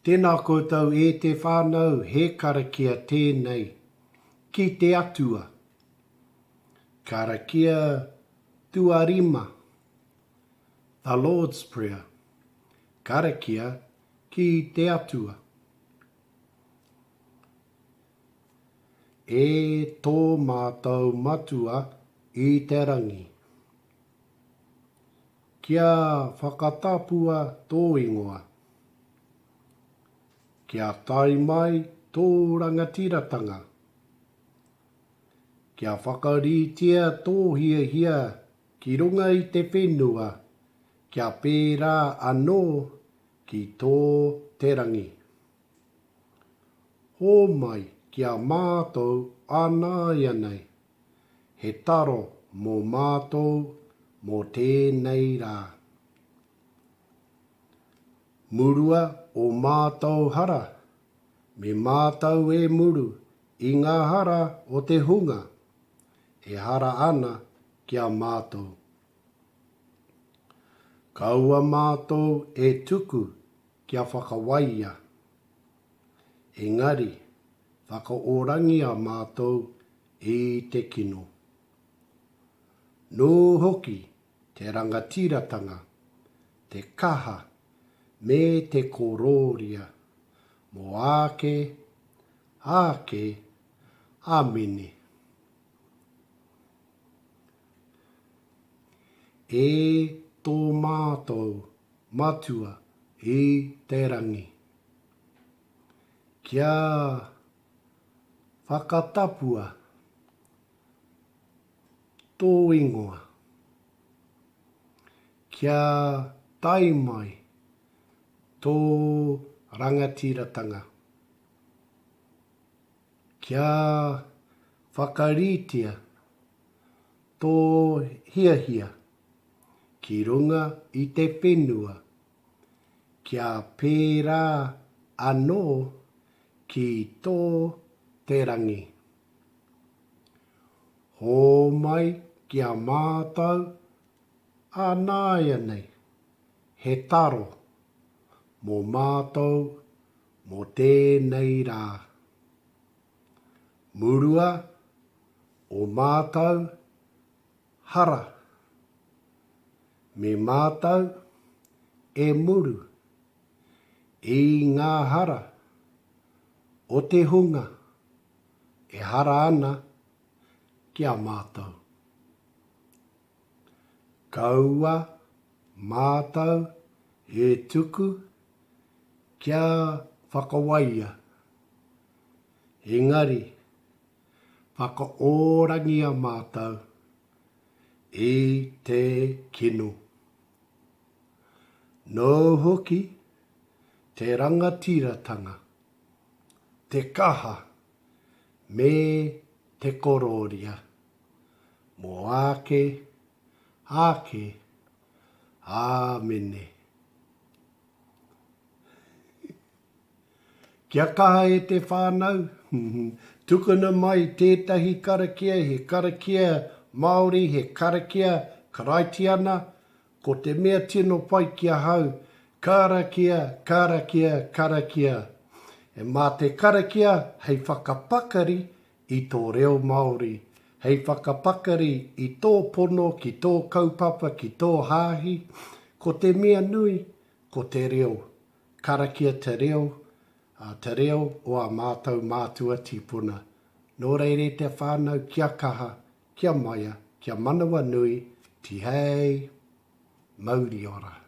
Tēnā koutou e te whānau he karakia tēnei, ki te atua. Karakia tuarima, the Lord's Prayer. Karakia ki te atua. E tō mātou matua i te rangi. Kia whakatapua tō ingoa. Kia tai mai tō rangatiratanga. Kia whakaritea tō hiahia ki runga i te whenua. Kia pērā anō ki tō te rangi. Hömai kia mātou anāianei. He taro mō mātou mō tēnei rā. Murua o mātou hara. Me mātou e muru i ngā hara o te hunga. E hara ana kia mātou. Kaua mātou e tuku kia whakawaia. Engari, whakaorangia mātou i te kino. Nō hoki te rangatiratanga, te kaha me te koröria. Mō ake, amene. E tō mātou matua i te rangi. Kia whakatapua tō ingoa. Kia tai mai tō rangatiratanga. Kia whakaritea tō hiahia ki runga i te whenua. Kia pērā anō ki tō te rangi. Hömai kia mātou anāianei. He taro mō mātou mō tēnei rā. Murua o mātou hara. Me mātou e muru i ngā hara o te hunga. E hara ana kia mātou. Kaua mātou e tuku kia whakawaia. Engari, whakaorangia mātou i te kino. Nō hoki te rangatiratanga, te kaha me te koröria. Mō ake, amene. Kia kaha e te whānau. Tukuna mai tētahi karakia, he karakia Māori, he karakia karaitiana, ko te mea tino pai kia hau, karakia. E mā te karakia, hei whakapakari i tō reo Māori, hei whakapakari i tō pono, ki tō kaupapa, ki tō hāhi, ko te mea nui, ko te reo. Karakia te reo o a mātou mātua tipuna. Nō reire te whānau kia kaha, kia maia, kia manawa nui, tihei, mauri ora.